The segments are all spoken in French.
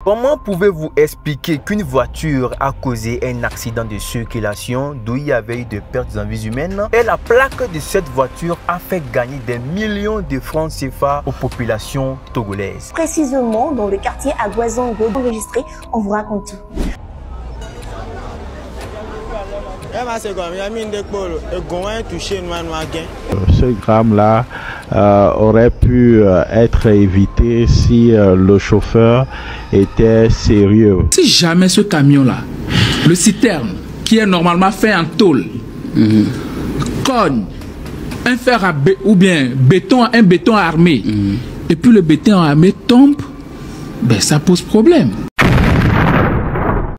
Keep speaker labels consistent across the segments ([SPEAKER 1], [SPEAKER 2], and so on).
[SPEAKER 1] Comment pouvez-vous expliquer qu'une voiture a causé un accident de circulation d'où il y avait eu des pertes en vies humaines et la plaque de cette voiture a fait gagner des millions de francs CFA aux populations togolaises?
[SPEAKER 2] Précisément dans le quartier à Guazongo enregistré, on vous raconte tout.
[SPEAKER 3] Ce drame-là aurait pu être évité si le chauffeur était sérieux.
[SPEAKER 4] Si jamais ce camion-là, le citerne, qui est normalement fait en tôle, cogne un fer à ou bien un béton armé, et puis le béton armé tombe, ben ça pose problème.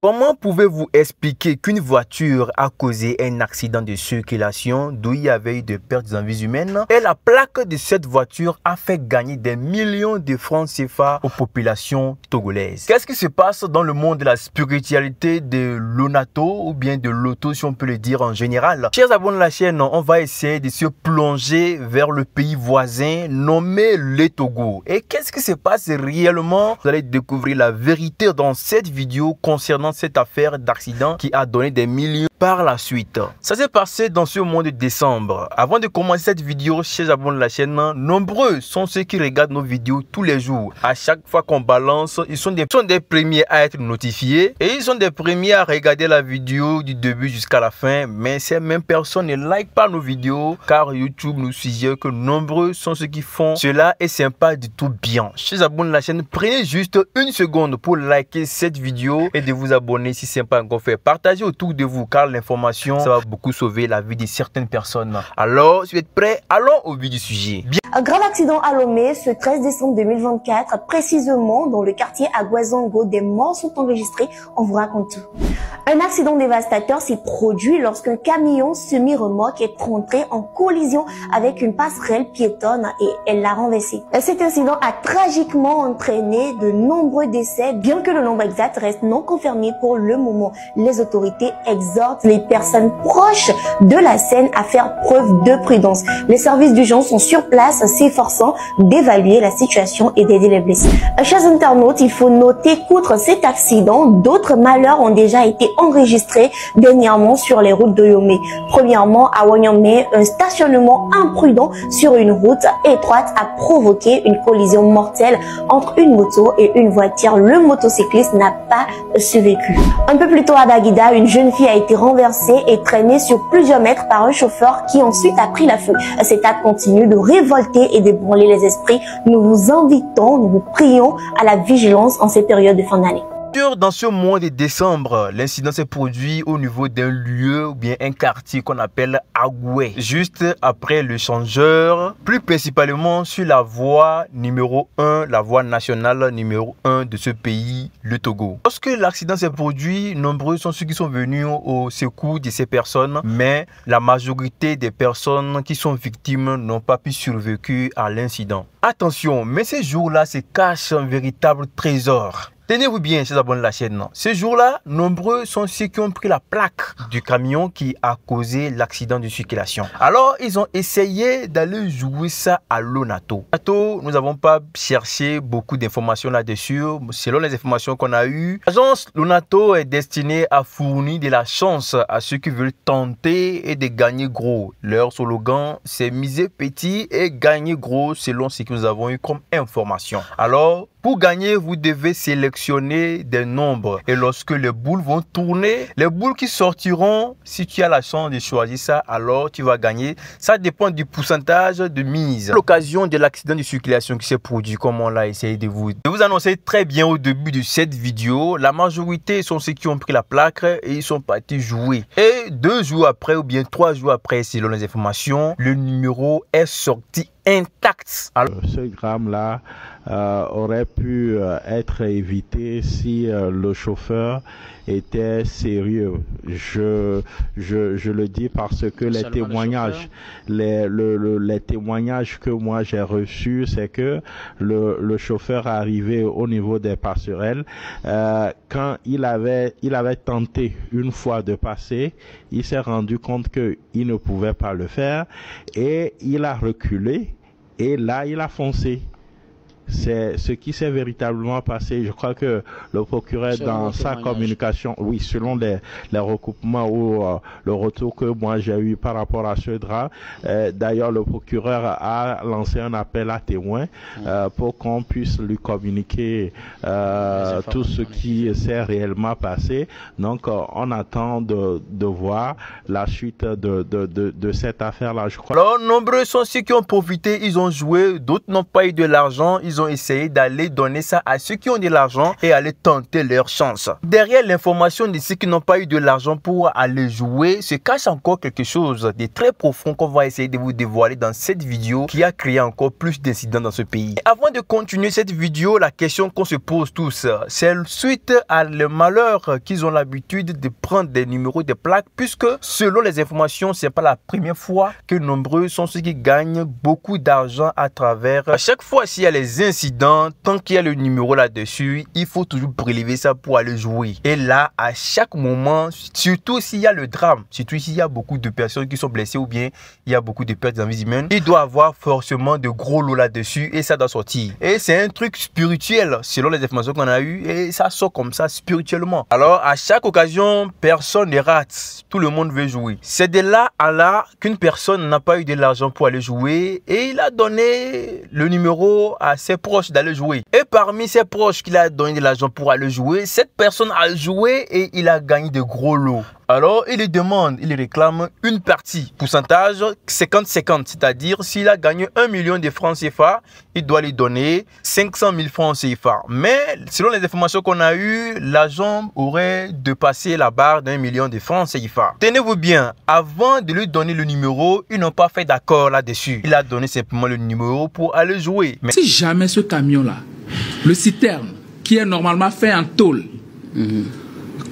[SPEAKER 1] Comment pouvez-vous expliquer qu'une voiture a causé un accident de circulation d'où il y avait eu des pertes en vies humaines et la plaque de cette voiture a fait gagner des millions de francs CFA aux populations togolaises? Qu'est-ce qui se passe dans le monde de la spiritualité de l'Onato ou bien de l'auto si on peut le dire en général? Chers abonnés de la chaîne, on va essayer de se plonger vers le pays voisin nommé le Togo. Et qu'est-ce qui se passe réellement? Vous allez découvrir la vérité dans cette vidéo concernant cette affaire d'accident qui a donné des millions par la suite. Ça s'est passé dans ce mois de décembre. Avant de commencer cette vidéo, chers abonnés de la chaîne, nombreux sont ceux qui regardent nos vidéos tous les jours. À chaque fois qu'on balance, ils sont des premiers à être notifiés et ils sont des premiers à regarder la vidéo du début jusqu'à la fin. Mais ces mêmes personnes ne like pas nos vidéos car YouTube nous suggère que nombreux sont ceux qui font cela et c'est pas du tout bien. Chers abonnés de la chaîne, prenez juste une seconde pour liker cette vidéo et de vous abonner si ce n'est pas encore fait. Partagez autour de vous car l'information, ça va beaucoup sauver la vie de certaines personnes. Alors, si vous êtes prêts, allons au vif du sujet.
[SPEAKER 2] Un grave accident à Lomé ce 13 décembre 2024, précisément dans le quartier à Guazongo. Des morts sont enregistrés, on vous raconte tout. Un accident dévastateur s'est produit lorsqu'un camion semi-remorque est entré en collision avec une passerelle piétonne et elle l'a renversée. Cet incident a tragiquement entraîné de nombreux décès, bien que le nombre exact reste non confirmé pour le moment. Les autorités exhortent les personnes proches de la scène à faire preuve de prudence. Les services d'urgence sont sur place s'efforçant d'évaluer la situation et d'aider les blessés. Chers internautes, il faut noter qu'outre cet accident, d'autres malheurs ont déjà été enregistrés dernièrement sur les routes de Lomé. Premièrement, à Wanyamé, un stationnement imprudent sur une route étroite a provoqué une collision mortelle entre une moto et une voiture. Le motocycliste n'a pas survécu. Un peu plus tôt à Baguida, une jeune fille a été renversée et traînée sur plusieurs mètres par un chauffeur qui ensuite a pris la fuite. Cet acte continue de révolter et d'ébranler les esprits. Nous vous invitons, nous vous prions à la vigilance en ces périodes de fin d'année.
[SPEAKER 1] Dans ce mois de décembre, l'incident s'est produit au niveau d'un lieu ou bien un quartier qu'on appelle Agoué, juste après le changeur, plus principalement sur la voie numéro 1, la voie nationale numéro 1 de ce pays, le Togo. Lorsque l'accident s'est produit, nombreux sont ceux qui sont venus au secours de ces personnes, mais la majorité des personnes qui sont victimes n'ont pas pu survivre à l'incident. Attention, mais ces jours-là se cache un véritable trésor. Tenez-vous bien, chers abonnés de la chaîne. Ce jour-là, nombreux sont ceux qui ont pris la plaque du camion qui a causé l'accident de circulation. Alors, ils ont essayé d'aller jouer ça à l'Onato. Nous n'avons pas cherché beaucoup d'informations là-dessus. Selon les informations qu'on a eues, l'agence L'Onato est destinée à fournir de la chance à ceux qui veulent tenter et de gagner gros. Leur slogan, c'est miser petit et gagner gros selon ce que nous avons eu comme information. Alors, pour gagner, vous devez sélectionner des nombres. Et lorsque les boules vont tourner, les boules qui sortiront, si tu as la chance de choisir ça, alors tu vas gagner. Ça dépend du pourcentage de mise. À l'occasion de l'accident de circulation qui s'est produit, comme on l'a essayé de vous annoncer très bien au début de cette vidéo, la majorité sont ceux qui ont pris la plaque et ils sont partis jouer. Et 2 jours après ou bien 3 jours après, selon les informations, le numéro est sorti intact. Alors,
[SPEAKER 3] ce drame-là aurait pu être évité si le chauffeur était sérieux. Je le dis parce que les témoignages, les témoignages que moi j'ai reçus, c'est que le chauffeur arrivé au niveau des passerelles, quand il avait tenté une fois de passer, il s'est rendu compte qu'il ne pouvait pas le faire et il a reculé et là il a foncé. c'est ce qui s'est véritablement passé. Je crois que le procureur, dans sa communication, oui, selon les recoupements ou le retour que moi j'ai eu par rapport à ce drap, d'ailleurs le procureur a lancé un appel à témoins pour qu'on puisse lui communiquer tout ce qui s'est réellement passé. Donc on attend de voir la suite de cette affaire-là, je crois.
[SPEAKER 1] Alors, nombreux sont ceux qui ont profité, ils ont joué, d'autres n'ont pas eu de l'argent, ils ont essayé d'aller donner ça à ceux qui ont de l'argent et aller tenter leur chance. Derrière l'information de ceux qui n'ont pas eu de l'argent pour aller jouer, se cache encore quelque chose de très profond qu'on va essayer de vous dévoiler dans cette vidéo qui a créé encore plus d'incidents dans ce pays. Et avant de continuer cette vidéo, la question qu'on se pose tous, c'est suite à le malheur qu'ils ont l'habitude de prendre des numéros de plaques, puisque selon les informations, c'est pas la première fois que nombreux sont ceux qui gagnent beaucoup d'argent à travers. À chaque fois s'il y a les incidents, tant qu'il y a le numéro là-dessus, il faut toujours prélever ça pour aller jouer. Et là, à chaque moment, surtout s'il y a le drame, surtout s'il y a beaucoup de personnes qui sont blessées ou bien il y a beaucoup de pertes en vie humaine, il doit avoir forcément de gros lots là-dessus et ça doit sortir. Et c'est un truc spirituel selon les informations qu'on a eues et ça sort comme ça spirituellement. Alors à chaque occasion, personne ne rate. Tout le monde veut jouer. C'est de là à là qu'une personne n'a pas eu de l'argent pour aller jouer et il a donné le numéro à ses proches d'aller jouer. Et parmi ses proches qu'il a donné de l'argent pour aller jouer, cette personne a joué et il a gagné de gros lots. Alors, il lui demande, il lui réclame une partie, pourcentage 50-50, c'est-à-dire s'il a gagné 1 million de francs CFA, il doit lui donner 500 000 francs CFA. Mais selon les informations qu'on a eues, l'agent aurait dépassé la barre d'1 million de francs CFA. Tenez-vous bien, avant de lui donner le numéro, ils n'ont pas fait d'accord là-dessus. Il a donné simplement le numéro pour aller jouer. Mais
[SPEAKER 4] si jamais ce camion-là, le citerne, qui est normalement fait en tôle,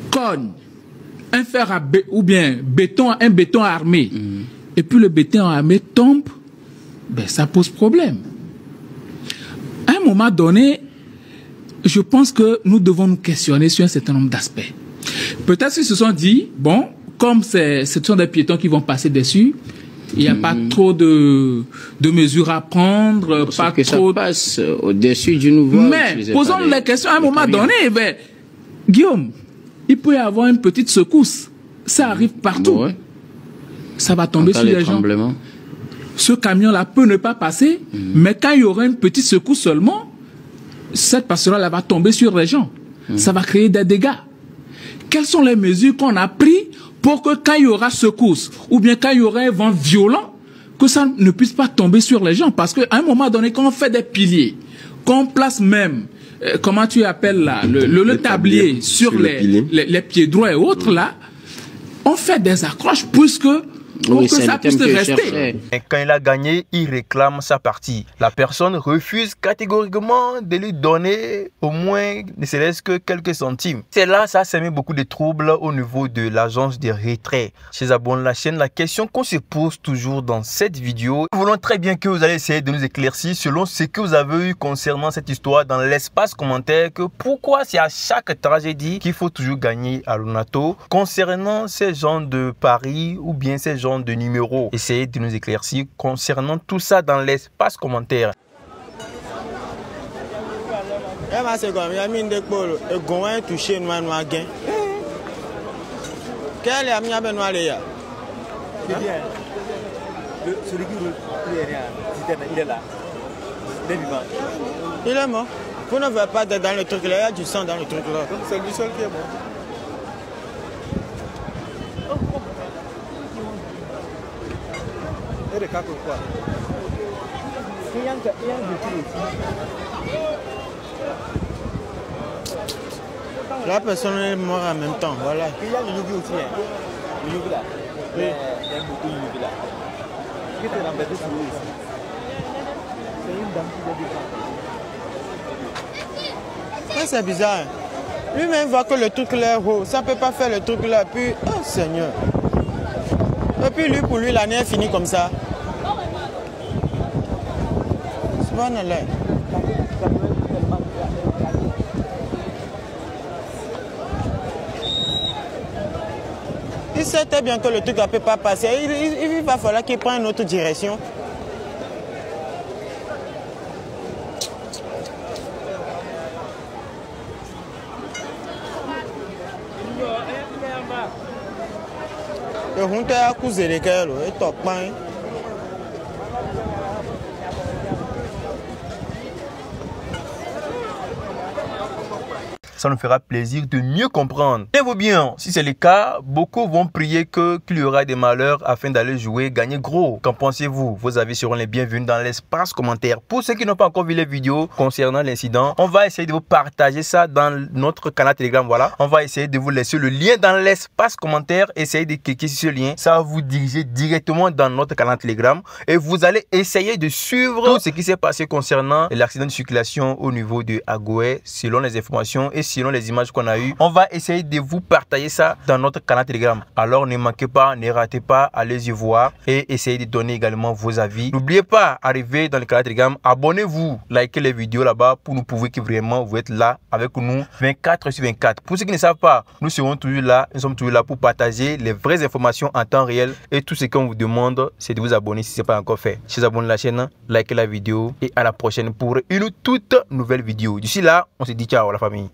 [SPEAKER 4] cogne, un fer à ou bien un béton armé, et puis le béton armé tombe, ben ça pose problème. À un moment donné, je pense que nous devons nous questionner sur un certain nombre d'aspects. Peut-être qu'ils se sont dit, bon, comme ce sont des piétons qui vont passer dessus, il n'y a pas trop de mesures à prendre, pas
[SPEAKER 5] que
[SPEAKER 4] trop...
[SPEAKER 5] ça passe au-dessus d'une voie.
[SPEAKER 4] Mais posons la question à un moment donné, ben, Guillaume, il peut y avoir une petite secousse. Ça arrive partout. Ouais. Ça va tomber sur les gens. Ce camion-là peut ne pas passer, mais quand il y aura une petite secousse seulement, cette passerelle va tomber sur les gens. Ça va créer des dégâts. Quelles sont les mesures qu'on a prises pour que quand il y aura secousse, ou bien quand il y aura un vent violent, que ça ne puisse pas tomber sur les gens? Parce qu'à un moment donné, quand on fait des piliers, qu'on place même comment tu appelles là, le tablier sur les pieds droits et autres là, on fait des accroches puisque pour que ça puisse rester.
[SPEAKER 1] Et quand il a gagné, il réclame sa partie. La personne refuse catégoriquement de lui donner au moins ne serait-ce que quelques centimes. C'est là, ça s'est mis beaucoup de troubles au niveau de l'agence de retrait. Chers abonnés de la chaîne, la question qu'on se pose toujours dans cette vidéo, nous voulons très bien que vous allez essayer de nous éclaircir selon ce que vous avez eu concernant cette histoire dans l'espace commentaire, que pourquoi c'est à chaque tragédie qu'il faut toujours gagner à l'ONATO concernant ces genres de paris ou bien ces genres de numéros. Essayez de nous éclaircir concernant tout ça dans l'espace commentaire.
[SPEAKER 6] Il est mort. Vous ne voyez pas dans le truc là, il y a du sang dans le truc là. C'est lui seul qui est mort. La personne est morte en même temps, voilà. Il y a le Yugi aussi. Le Yugi là. Oui. Il y a beaucoup de Yugi là. Qui était embêté sur lui ici? C'est une dame qui a dit ça. C'est bizarre. Lui-même voit que le truc là est haut. Ça ne peut pas faire le truc là. Puis, oh Seigneur. Et puis lui, pour lui, l'année est finie comme ça. Subhanallah. Il sait très bien que le truc ne peut pas passer. Il va falloir qu'il prenne une autre direction.
[SPEAKER 1] Ça nous fera plaisir de mieux comprendre. Et vous bien, si c'est le cas, beaucoup vont prier qu'il y aura des malheurs afin d'aller jouer, gagner gros. Qu'en pensez-vous? Vos avis seront les bienvenus dans l'espace commentaire. Pour ceux qui n'ont pas encore vu les vidéos concernant l'incident, on va essayer de vous partager ça dans notre canal Telegram. Voilà, on va essayer de vous laisser le lien dans l'espace commentaire. Essayez de cliquer sur ce lien. Ça va vous diriger directement dans notre canal Telegram. Et vous allez essayer de suivre tout ce qui s'est passé concernant l'accident de circulation au niveau de Agoué, selon les informations et selon les images qu'on a eues. On va essayer de vous partager ça dans notre canal Telegram. Alors ne manquez pas, ne ratez pas, allez y voir et essayez de donner également vos avis. N'oubliez pas, arrivez dans le canal Telegram, abonnez-vous, likez les vidéos là-bas pour nous prouver que vraiment vous êtes là avec nous 24/24. Pour ceux qui ne savent pas, nous serons toujours là, nous sommes toujours là pour partager les vraies informations en temps réel et tout ce qu'on vous demande, c'est de vous abonner si ce n'est pas encore fait. Si vous abonnez à la chaîne, likez la vidéo et à la prochaine pour une toute nouvelle vidéo. D'ici là, on se dit ciao la famille.